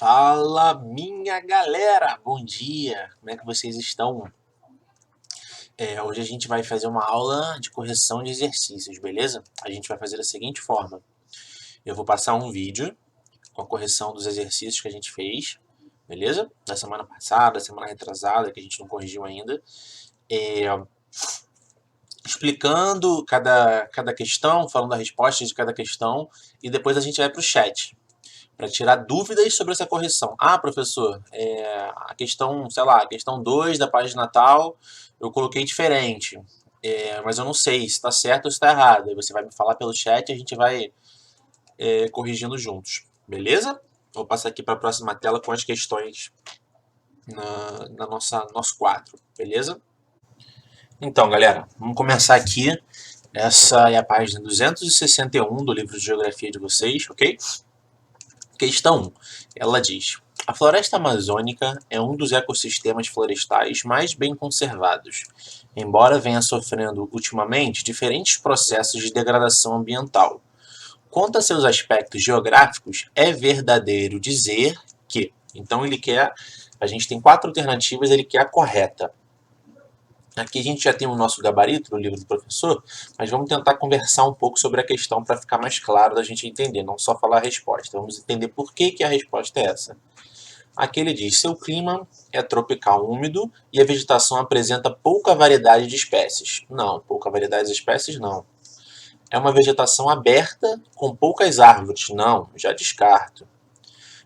Fala, minha galera! Bom dia! Como é que vocês estão? Hoje a gente vai fazer uma aula de correção de exercícios, beleza? A gente vai fazer da seguinte forma. Eu vou passar um vídeo com a correção dos exercícios que a gente fez, beleza? Da semana passada, da semana retrasada, que a gente não corrigiu ainda. Explicando cada questão, falando a resposta de cada questão, e depois a gente vai para o chat para tirar dúvidas sobre essa correção. Ah, professor, a questão, sei lá, a questão 2 da página tal, eu coloquei diferente, mas eu não sei se está certo ou se está errado. Aí você vai me falar pelo chat e a gente vai corrigindo juntos, beleza? Vou passar aqui para a próxima tela com as questões na nosso quadro, beleza? Então, galera, vamos começar aqui. Essa é a página 261 do livro de geografia de vocês, ok? Questão 1. Ela diz: a floresta amazônica é um dos ecossistemas florestais mais bem conservados, embora venha sofrendo ultimamente diferentes processos de degradação ambiental. Quanto a seus aspectos geográficos, é verdadeiro dizer que. Então ele quer. A gente tem 4 alternativas, ele quer a correta. Aqui a gente já tem o nosso gabarito no livro do professor, mas vamos tentar conversar um pouco sobre a questão para ficar mais claro da gente entender, não só falar a resposta. Vamos entender por que a resposta é essa. Aqui ele diz: seu clima é tropical úmido e a vegetação apresenta pouca variedade de espécies. Não, pouca variedade de espécies não. É uma vegetação aberta com poucas árvores. Não, já descarto.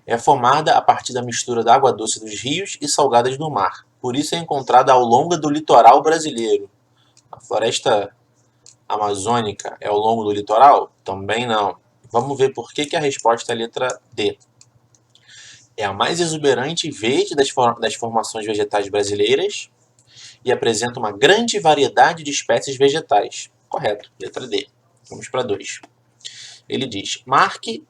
É formada a partir da mistura da água doce dos rios e salgadas do mar. Por isso é encontrada ao longo do litoral brasileiro. A floresta amazônica é ao longo do litoral? Também não. Vamos ver por que a resposta é a letra D. É a mais exuberante e verde das formações vegetais brasileiras e apresenta uma grande variedade de espécies vegetais. Correto, letra D. Vamos para 2. Ele diz: marque,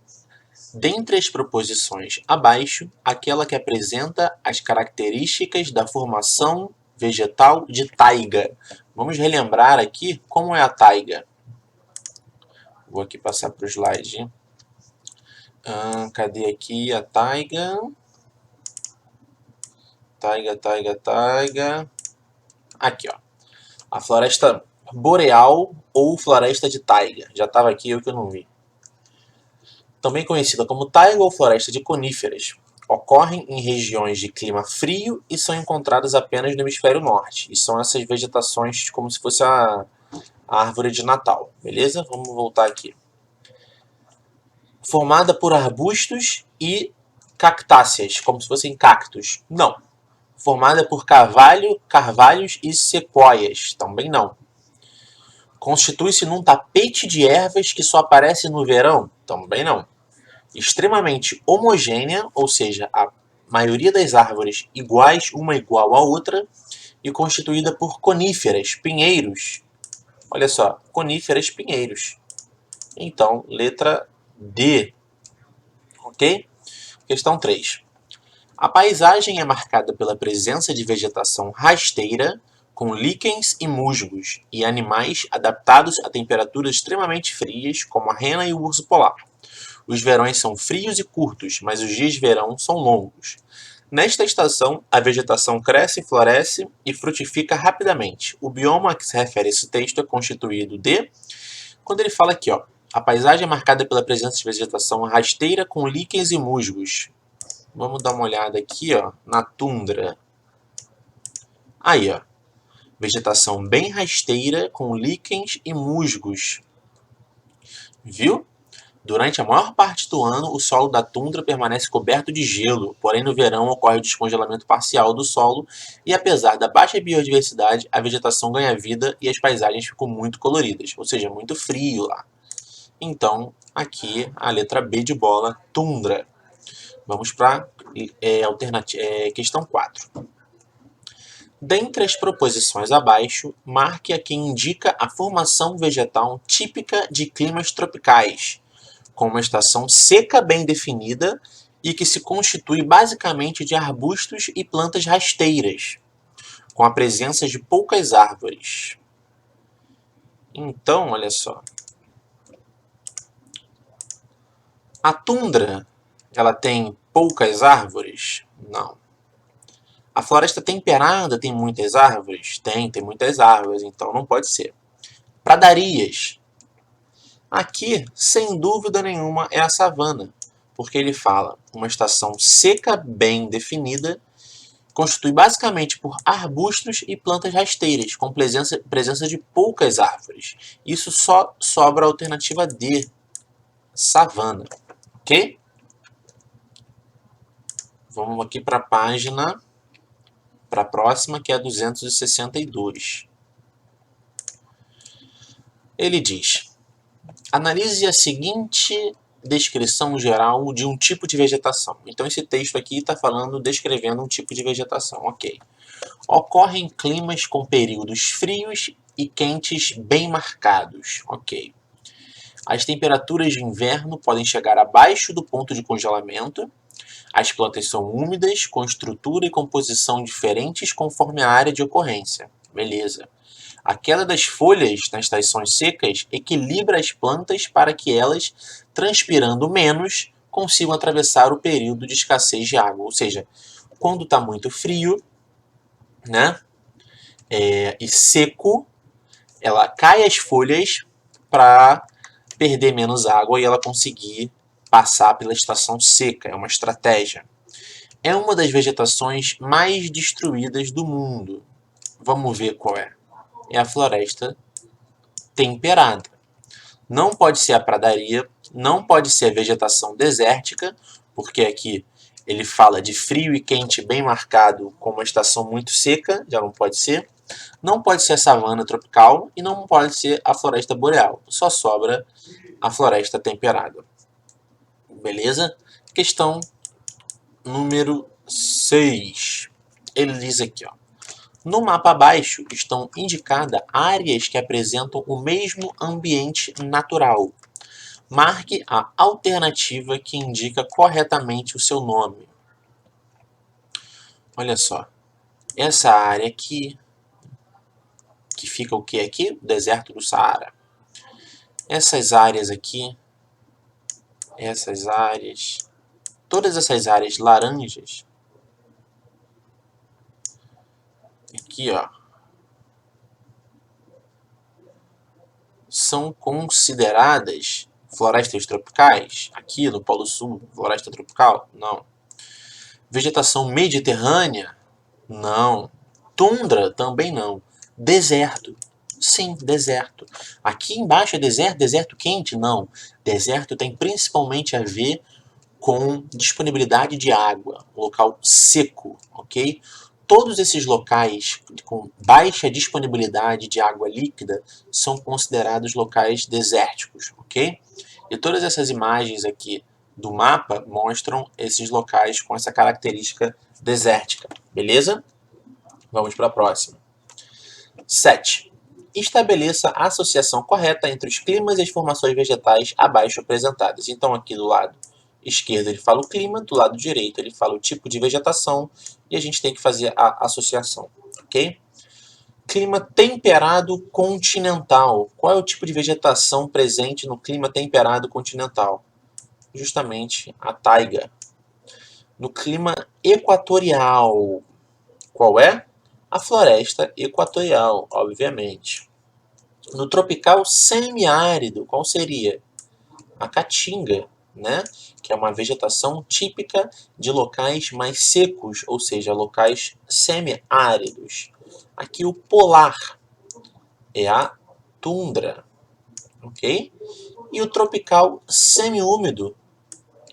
dentre as proposições abaixo, aquela que apresenta as características da formação vegetal de taiga. Vamos relembrar aqui como é a taiga. Vou aqui passar para o slide. Cadê aqui a taiga? Taiga. Aqui, ó. A floresta boreal ou floresta de taiga. Já estava aqui, eu que não vi. Também conhecida como taiga ou floresta de coníferas. Ocorrem em regiões de clima frio e são encontradas apenas no hemisfério norte. E são essas vegetações como se fosse a árvore de Natal. Beleza? Vamos voltar aqui. Formada por arbustos e cactáceas, como se fossem cactos. Não. Formada por carvalhos e sequoias. Também não. Constitui-se num tapete de ervas que só aparece no verão? Também não. Extremamente homogênea, ou seja, a maioria das árvores iguais, uma igual à outra, e constituída por coníferas, pinheiros. Olha só, coníferas, pinheiros. Então, letra D. Ok? Questão 3. A paisagem é marcada pela presença de vegetação rasteira, com líquens e musgos, e animais adaptados a temperaturas extremamente frias, como a rena e o urso polar. Os verões são frios e curtos, mas os dias de verão são longos. Nesta estação, a vegetação cresce, floresce e frutifica rapidamente. O bioma a que se refere esse texto é constituído de... Quando ele fala aqui, ó, a paisagem é marcada pela presença de vegetação rasteira com líquens e musgos. Vamos dar uma olhada aqui, ó, na tundra. Aí, ó, vegetação bem rasteira com líquens e musgos. Viu? Durante a maior parte do ano, o solo da tundra permanece coberto de gelo, porém no verão ocorre o descongelamento parcial do solo e apesar da baixa biodiversidade, a vegetação ganha vida e as paisagens ficam muito coloridas, ou seja, muito frio lá. Então, aqui a letra B de bola, tundra. Vamos para questão 4. Dentre as proposições abaixo, marque a que indica a formação vegetal típica de climas tropicais, com uma estação seca bem definida e que se constitui basicamente de arbustos e plantas rasteiras, com a presença de poucas árvores. Então, olha só. A tundra, ela tem poucas árvores? Não. A floresta temperada tem muitas árvores? Tem muitas árvores, então não pode ser. Pradarias. Aqui, sem dúvida nenhuma, é a savana, porque ele fala uma estação seca bem definida, constitui basicamente por arbustos e plantas rasteiras, com presença de poucas árvores. Isso só sobra a alternativa D, savana. Ok? Vamos aqui para a página, para a próxima, que é a 262. Ele diz: analise a seguinte descrição geral de um tipo de vegetação. Então esse texto aqui está descrevendo um tipo de vegetação, ok. Ocorre em climas com períodos frios e quentes bem marcados, ok. As temperaturas de inverno podem chegar abaixo do ponto de congelamento. As plantas são úmidas, com estrutura e composição diferentes conforme a área de ocorrência. Beleza. A queda das folhas nas estações secas equilibra as plantas para que elas, transpirando menos, consigam atravessar o período de escassez de água. Ou seja, quando está muito frio, né, e seco, ela cai as folhas para perder menos água e ela conseguir passar pela estação seca. É uma estratégia. É uma das vegetações mais destruídas do mundo. Vamos ver qual é. É a floresta temperada. Não pode ser a pradaria, não pode ser a vegetação desértica, porque aqui ele fala de frio e quente bem marcado com uma estação muito seca, já não pode ser. Não pode ser a savana tropical e não pode ser a floresta boreal. Só sobra a floresta temperada. Beleza? Questão número 6. Ele diz aqui, ó. No mapa abaixo estão indicadas áreas que apresentam o mesmo ambiente natural. Marque a alternativa que indica corretamente o seu nome. Olha só. Essa área aqui, que fica o que aqui? O deserto do Saara. Essas áreas aqui, todas essas áreas laranjas, aqui, ó, são consideradas florestas tropicais? Aqui no Polo Sul, floresta tropical? Não. Vegetação mediterrânea? Não. Tundra? Também não. Deserto? Sim, deserto. Aqui embaixo é deserto, deserto quente? Não. Deserto tem principalmente a ver com disponibilidade de água, local seco, ok? Todos esses locais com baixa disponibilidade de água líquida são considerados locais desérticos, ok? E todas essas imagens aqui do mapa mostram esses locais com essa característica desértica, beleza? Vamos para a próxima. 7. Estabeleça a associação correta entre os climas e as formações vegetais abaixo apresentadas. Então aqui do lado esquerdo ele fala o clima, do lado direito ele fala o tipo de vegetação e a gente tem que fazer a associação, ok? Clima temperado continental. Qual é o tipo de vegetação presente no clima temperado continental? Justamente a taiga. No clima equatorial, qual é? A floresta equatorial, obviamente. No tropical semiárido, qual seria? A caatinga, né? Que é uma vegetação típica de locais mais secos, ou seja, locais semiáridos. Aqui o polar é a tundra, ok? E o tropical semiúmido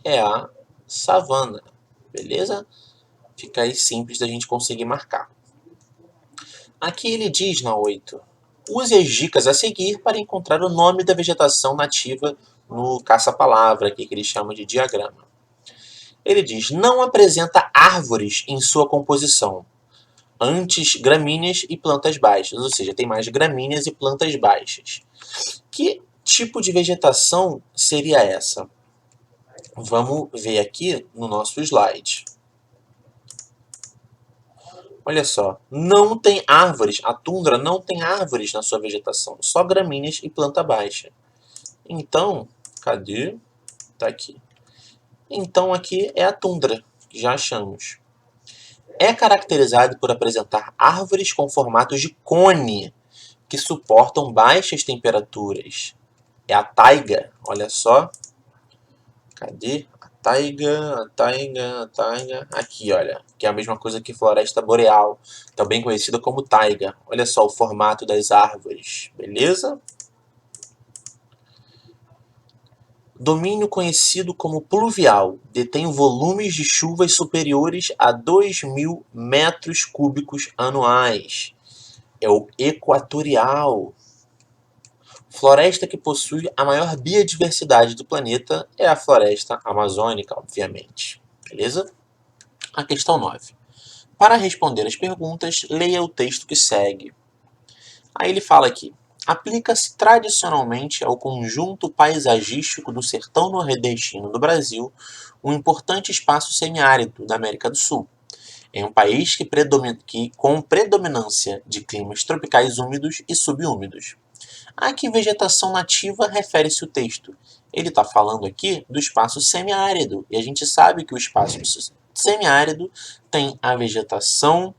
é a savana, beleza? Fica aí simples da gente conseguir marcar. Aqui ele diz na 8, use as dicas a seguir para encontrar o nome da vegetação nativa no caça-palavra, aqui que ele chama de diagrama. Ele diz, não apresenta árvores em sua composição, antes gramíneas e plantas baixas, ou seja, tem mais gramíneas e plantas baixas. Que tipo de vegetação seria essa? Vamos ver aqui no nosso slide. Olha só, não tem árvores, a tundra não tem árvores na sua vegetação, só gramíneas e planta baixa. Então, cadê? Tá aqui. Então aqui é a tundra, que já achamos. É caracterizado por apresentar árvores com formatos de cone, que suportam baixas temperaturas. É a taiga, olha só. Cadê? A taiga, a taiga, a taiga. Aqui, olha. Que é a mesma coisa que floresta boreal, também conhecida como taiga. Olha só o formato das árvores, beleza? Domínio conhecido como pluvial, detém volumes de chuvas superiores a 2.000 metros cúbicos anuais. É o equatorial. Floresta que possui a maior biodiversidade do planeta é a floresta amazônica, obviamente. Beleza? A questão 9. Para responder as perguntas, leia o texto que segue. Aí ele fala aqui: aplica-se tradicionalmente ao conjunto paisagístico do sertão nordestino do Brasil um importante espaço semiárido da América do Sul. Em um país que com predominância de climas tropicais úmidos e subúmidos. A que vegetação nativa refere-se o texto? Ele está falando aqui do espaço semiárido. E a gente sabe que o espaço semiárido tem a vegetação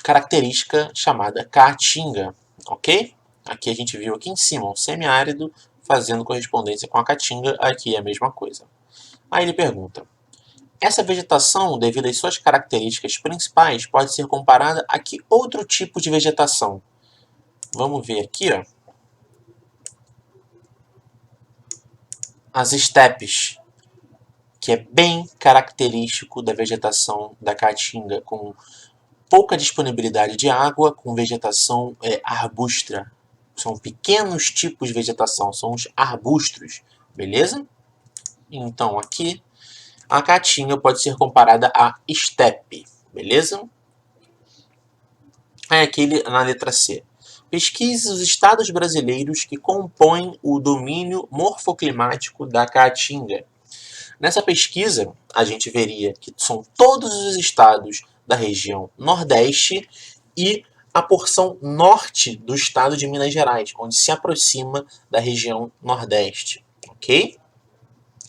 característica chamada caatinga, ok? Aqui a gente viu aqui em cima um semiárido fazendo correspondência com a caatinga, aqui é a mesma coisa. Aí ele pergunta: essa vegetação, devido às suas características principais, pode ser comparada a que outro tipo de vegetação? Vamos ver aqui, ó. As estepes, que é bem característico da vegetação da caatinga, com pouca disponibilidade de água, com vegetação arbustra. São pequenos tipos de vegetação, são os arbustos, beleza? Então aqui a caatinga pode ser comparada à estepe, beleza? Aí aqui na letra C. Pesquise os estados brasileiros que compõem o domínio morfoclimático da caatinga. Nessa pesquisa, a gente veria que são todos os estados da região Nordeste e a porção norte do estado de Minas Gerais, onde se aproxima da região Nordeste, ok?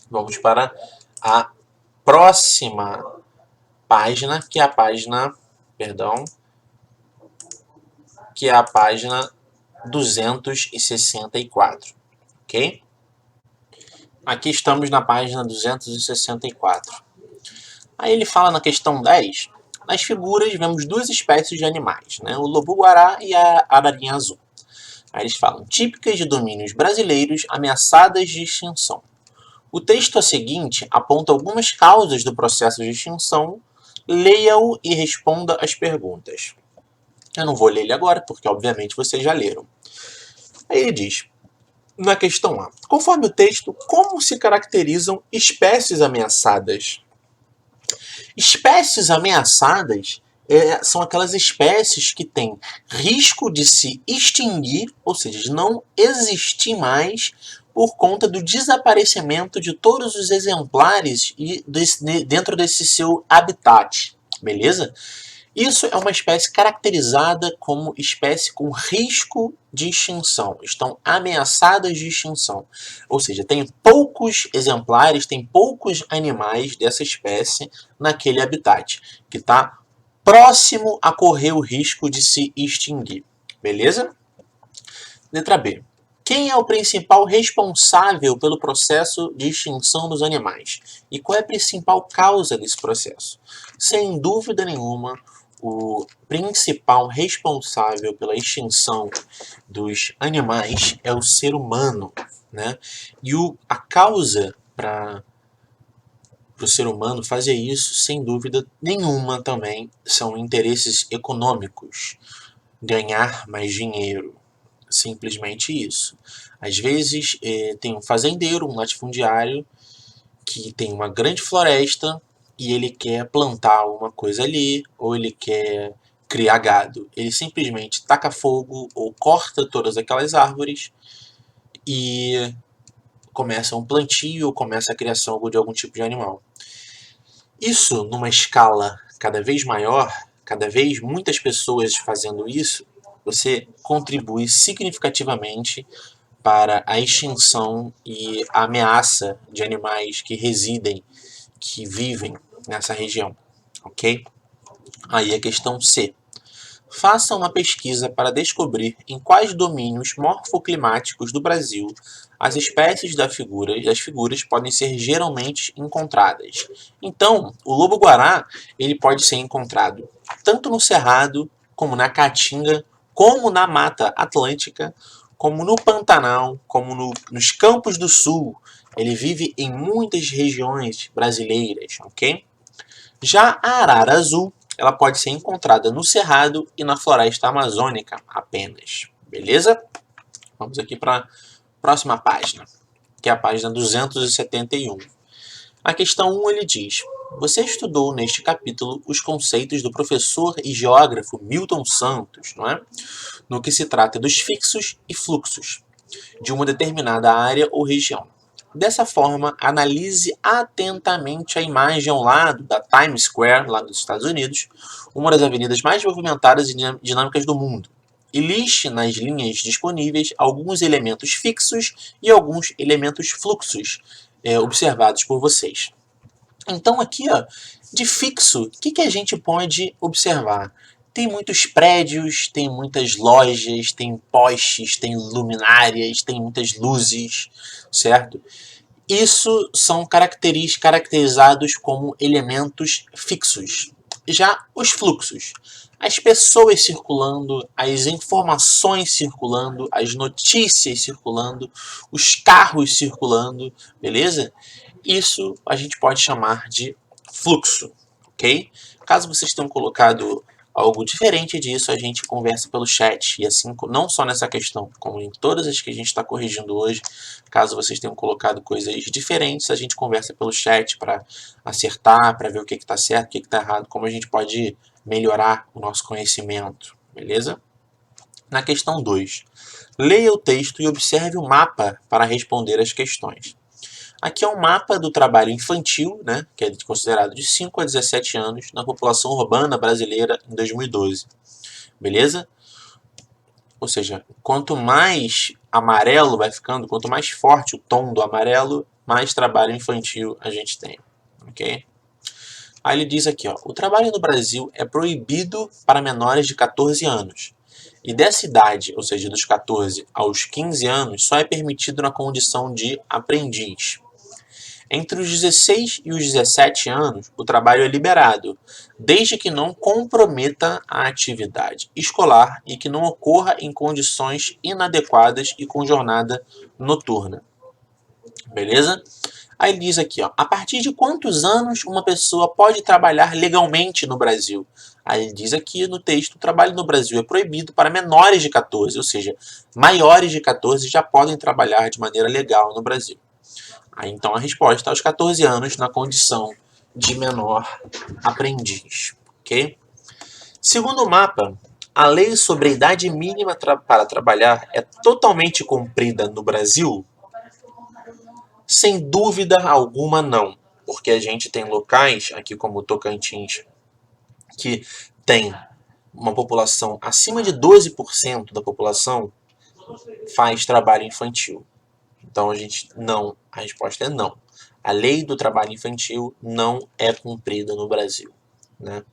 Vamos para a próxima página, que é a página, que é a página 264, ok? Aqui estamos na página 264. Aí ele fala na questão 10, nas figuras vemos duas espécies de animais, né? O lobo-guará e a ararinha azul. Aí eles falam, típicas de domínios brasileiros ameaçadas de extinção. O texto a seguinte aponta algumas causas do processo de extinção, leia-o e responda as perguntas. Eu não vou ler ele agora, porque obviamente vocês já leram. Aí ele diz, na questão A, conforme o texto, como se caracterizam espécies ameaçadas? Espécies ameaçadas são aquelas espécies que têm risco de se extinguir, ou seja, de não existir mais, por conta do desaparecimento de todos os exemplares dentro desse seu habitat, beleza? Isso é uma espécie caracterizada como espécie com risco de extinção. Estão ameaçadas de extinção. Ou seja, tem poucos exemplares, tem poucos animais dessa espécie naquele habitat, que está próximo a correr o risco de se extinguir. Beleza? Letra B. Quem é o principal responsável pelo processo de extinção dos animais? E qual é a principal causa desse processo? Sem dúvida nenhuma, o principal responsável pela extinção dos animais é o ser humano, né? E a causa para o ser humano fazer isso, sem dúvida nenhuma também, são interesses econômicos. Ganhar mais dinheiro. Simplesmente isso. Às vezes tem um fazendeiro, um latifundiário, que tem uma grande floresta e ele quer plantar uma coisa ali, ou ele quer criar gado. Ele simplesmente taca fogo ou corta todas aquelas árvores e começa um plantio, começa a criação de algum tipo de animal. Isso, numa escala cada vez maior, cada vez muitas pessoas fazendo isso, você contribui significativamente para a extinção e a ameaça de animais que vivem nessa região, ok? Aí a questão C. Faça uma pesquisa para descobrir em quais domínios morfoclimáticos do Brasil as espécies das figuras podem ser geralmente encontradas. Então, o lobo-guará ele pode ser encontrado tanto no Cerrado, como na Caatinga, como na Mata Atlântica, como no Pantanal, como nos Campos do Sul. Ele vive em muitas regiões brasileiras, ok? Já a arara azul, ela pode ser encontrada no Cerrado e na floresta amazônica apenas. Beleza? Vamos aqui para a próxima página, que é a página 271. A questão 1 ele diz: você estudou neste capítulo os conceitos do professor e geógrafo Milton Santos, não é? No que se trata dos fixos e fluxos de uma determinada área ou região. Dessa forma, analise atentamente a imagem ao lado da Times Square, lá nos Estados Unidos, uma das avenidas mais movimentadas e dinâmicas do mundo, e liste nas linhas disponíveis alguns elementos fixos e alguns elementos fluxos observados por vocês. Então aqui, ó, de fixo, o que a gente pode observar? Tem muitos prédios, tem muitas lojas, tem postes, tem luminárias, tem muitas luzes, certo? Isso são caracterizados como elementos fixos. Já os fluxos, as pessoas circulando, as informações circulando, as notícias circulando, os carros circulando, beleza? Isso a gente pode chamar de fluxo, ok? Caso vocês tenham colocado algo diferente disso, a gente conversa pelo chat. E assim, não só nessa questão, como em todas as que a gente está corrigindo hoje, caso vocês tenham colocado coisas diferentes, a gente conversa pelo chat para acertar, para ver o que está certo, o que está errado, como a gente pode melhorar o nosso conhecimento, beleza? Na questão 2, leia o texto e observe o mapa para responder as questões. Aqui é um mapa do trabalho infantil, né, que é considerado de 5 a 17 anos, na população urbana brasileira em 2012. Beleza? Ou seja, quanto mais amarelo vai ficando, quanto mais forte o tom do amarelo, mais trabalho infantil a gente tem. Ok? Aí ele diz aqui, ó, o trabalho no Brasil é proibido para menores de 14 anos. E dessa idade, ou seja, dos 14 aos 15 anos, só é permitido na condição de aprendiz. Entre os 16 e os 17 anos, o trabalho é liberado, desde que não comprometa a atividade escolar e que não ocorra em condições inadequadas e com jornada noturna. Beleza? Aí ele diz aqui, ó, a partir de quantos anos uma pessoa pode trabalhar legalmente no Brasil? Aí ele diz aqui no texto, o trabalho no Brasil é proibido para menores de 14, ou seja, maiores de 14 já podem trabalhar de maneira legal no Brasil. Aí, então a resposta aos 14 anos na condição de menor aprendiz. Ok? Segundo o mapa, a lei sobre a idade mínima para trabalhar é totalmente cumprida no Brasil? Sem dúvida alguma não, porque a gente tem locais, aqui como Tocantins, que tem uma população acima de 12% da população faz trabalho infantil. Então a resposta é não. A lei do trabalho infantil não é cumprida no Brasil, né?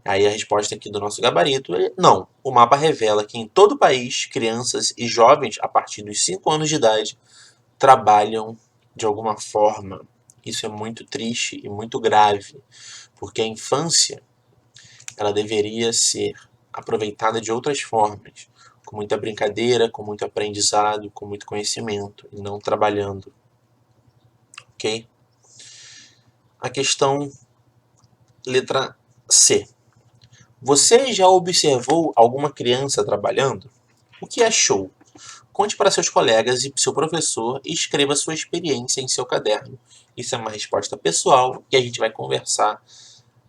Aí a resposta aqui do nosso gabarito é não. O mapa revela que em todo o país, crianças e jovens a partir dos 5 anos de idade trabalham de alguma forma. Isso é muito triste e muito grave, porque a infância ela deveria ser aproveitada de outras formas, com muita brincadeira, com muito aprendizado, com muito conhecimento, e não trabalhando. Ok? A questão letra C. Você já observou alguma criança trabalhando? O que achou? Conte para seus colegas e seu professor e escreva sua experiência em seu caderno. Isso é uma resposta pessoal que a gente vai conversar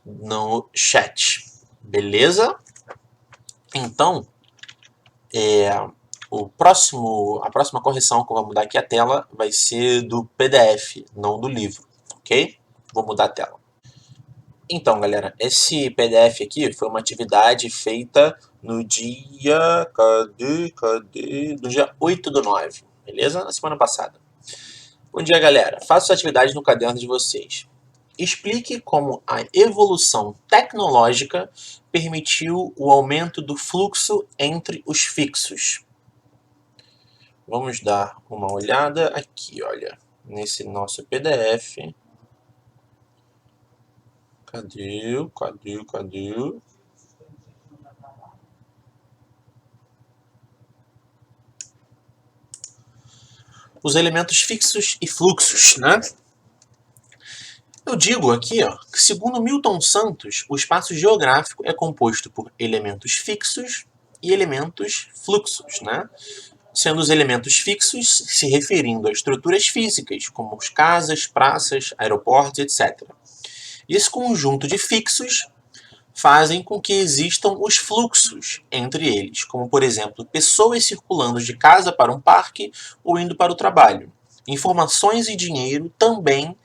no chat. Beleza? Então, a próxima correção que eu vou mudar aqui a tela vai ser do PDF, não do livro, ok? Vou mudar a tela. Então, galera, esse PDF aqui foi uma atividade feita no dia... No dia 8/9, beleza? Na semana passada. Bom dia, galera. Faço atividades no caderno de vocês. Explique como a evolução tecnológica permitiu o aumento do fluxo entre os fixos. Vamos dar uma olhada aqui, olha, nesse nosso PDF. Cadê? Os elementos fixos e fluxos, né? Eu digo aqui, ó, que segundo Milton Santos, o espaço geográfico é composto por elementos fixos e elementos fluxos, né? Sendo os elementos fixos se referindo a estruturas físicas, como as casas, praças, aeroportos, etc. E esse conjunto de fixos fazem com que existam os fluxos entre eles, como, por exemplo, pessoas circulando de casa para um parque ou indo para o trabalho. Informações e dinheiro também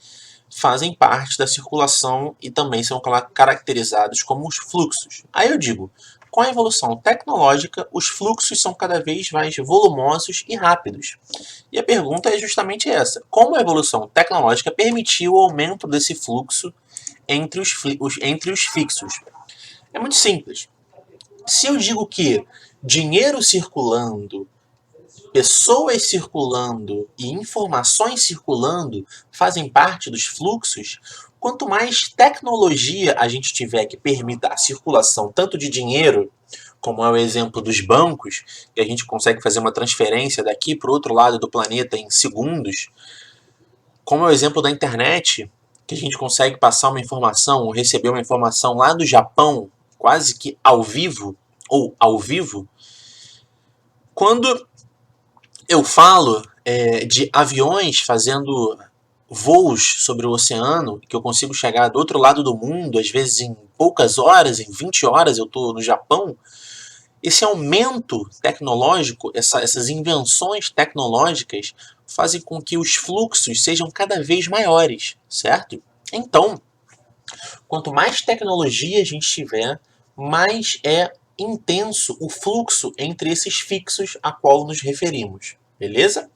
fazem parte da circulação e também são caracterizados como os fluxos. Aí eu digo, com a evolução tecnológica, os fluxos são cada vez mais volumosos e rápidos. E a pergunta é justamente essa: como a evolução tecnológica permitiu o aumento desse fluxo entre os fixos? É muito simples. Se eu digo que dinheiro circulando, pessoas circulando e informações circulando fazem parte dos fluxos, quanto mais tecnologia a gente tiver que permita a circulação tanto de dinheiro, como é o exemplo dos bancos, que a gente consegue fazer uma transferência daqui para o outro lado do planeta em segundos, como é o exemplo da internet, que a gente consegue passar uma informação ou receber uma informação lá do Japão, quase que ao vivo, ou ao vivo. Quando eu falo de aviões fazendo voos sobre o oceano, que eu consigo chegar do outro lado do mundo, às vezes em poucas horas, em 20 horas eu estou no Japão, esse aumento tecnológico, essas invenções tecnológicas fazem com que os fluxos sejam cada vez maiores, certo? Então, quanto mais tecnologia a gente tiver, mais é intenso o fluxo entre esses fixos a qual nos referimos, beleza?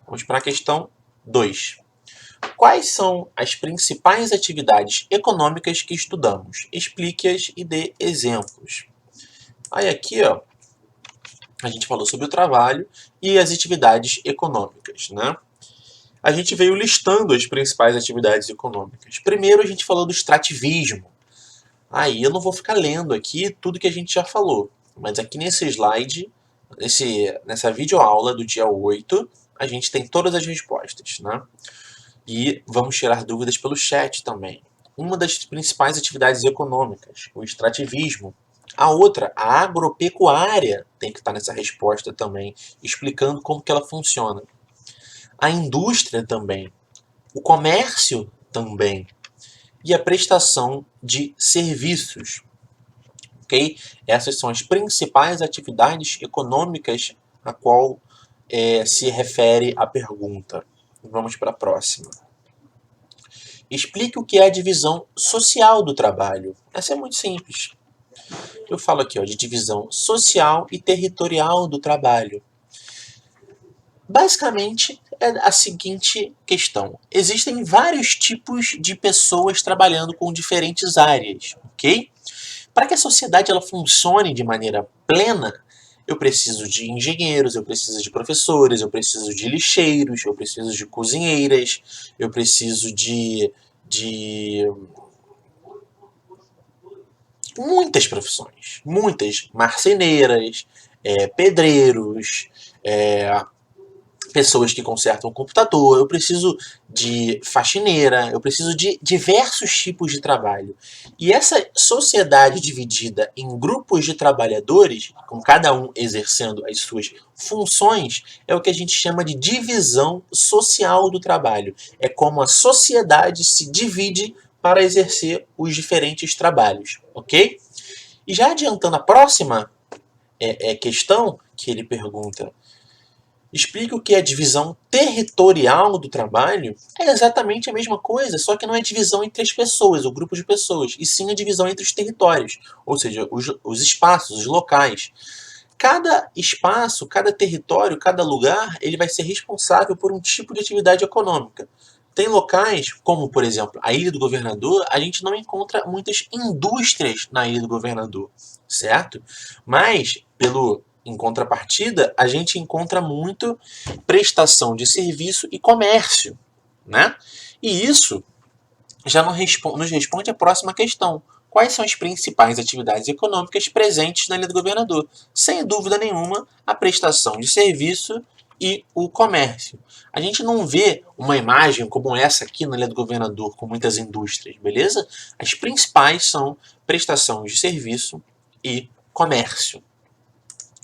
Vamos para a questão 2. Quais são as principais atividades econômicas que estudamos? Explique-as e dê exemplos. Aí aqui, ó, a gente falou sobre o trabalho e as atividades econômicas, né? A gente veio listando as principais atividades econômicas. Primeiro a gente falou do extrativismo. Aí eu não vou ficar lendo aqui tudo que a gente já falou, mas aqui nesse slide, nessa videoaula do dia 8, a gente tem todas as respostas, né? E vamos tirar dúvidas pelo chat também. Uma das principais atividades econômicas, o extrativismo. A outra, a agropecuária, tem que estar nessa resposta também, explicando como que ela funciona. A indústria também. O comércio também. E a prestação de serviços. Okay? Essas são as principais atividades econômicas a qual se refere a pergunta. Vamos para a próxima. Explique o que é a divisão social do trabalho. Essa é muito simples. Eu falo aqui, ó, de divisão social e territorial do trabalho. Basicamente, é a seguinte questão. Existem vários tipos de pessoas trabalhando com diferentes áreas, ok? Para que a sociedade ela funcione de maneira plena, eu preciso de engenheiros, eu preciso de professores, eu preciso de lixeiros, eu preciso de cozinheiras, eu preciso de muitas profissões, muitas marceneiras, pedreiros, pessoas que consertam o computador, eu preciso de faxineira, eu preciso de diversos tipos de trabalho. E essa sociedade dividida em grupos de trabalhadores, com cada um exercendo as suas funções, é o que a gente chama de divisão social do trabalho. É como a sociedade se divide para exercer os diferentes trabalhos, ok? E já adiantando a próxima questão que ele pergunta, explica o que é a divisão territorial do trabalho, é exatamente a mesma coisa, só que não é divisão entre as pessoas, ou grupos de pessoas, e sim a divisão entre os territórios, ou seja, os espaços, os locais. cada espaço, cada território, cada lugar, ele vai ser responsável por um tipo de atividade econômica. Tem locais, como por exemplo a Ilha do Governador, a gente não encontra muitas indústrias na Ilha do Governador, certo? Mas, em contrapartida, a gente encontra muito prestação de serviço e comércio, né? E isso já nos responde a próxima questão. Quais são as principais atividades econômicas presentes na Ilha do Governador? Sem dúvida nenhuma, a prestação de serviço e o comércio. A gente não vê uma imagem como essa aqui na Ilha do Governador, com muitas indústrias, beleza? As principais são prestação de serviço e comércio,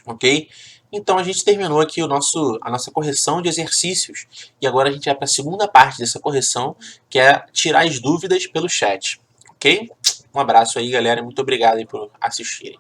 ok? Então a gente terminou aqui a nossa correção de exercícios e agora a gente vai para a segunda parte dessa correção, que é tirar as dúvidas pelo chat, ok? Um abraço aí, galera, e muito obrigado aí por assistirem.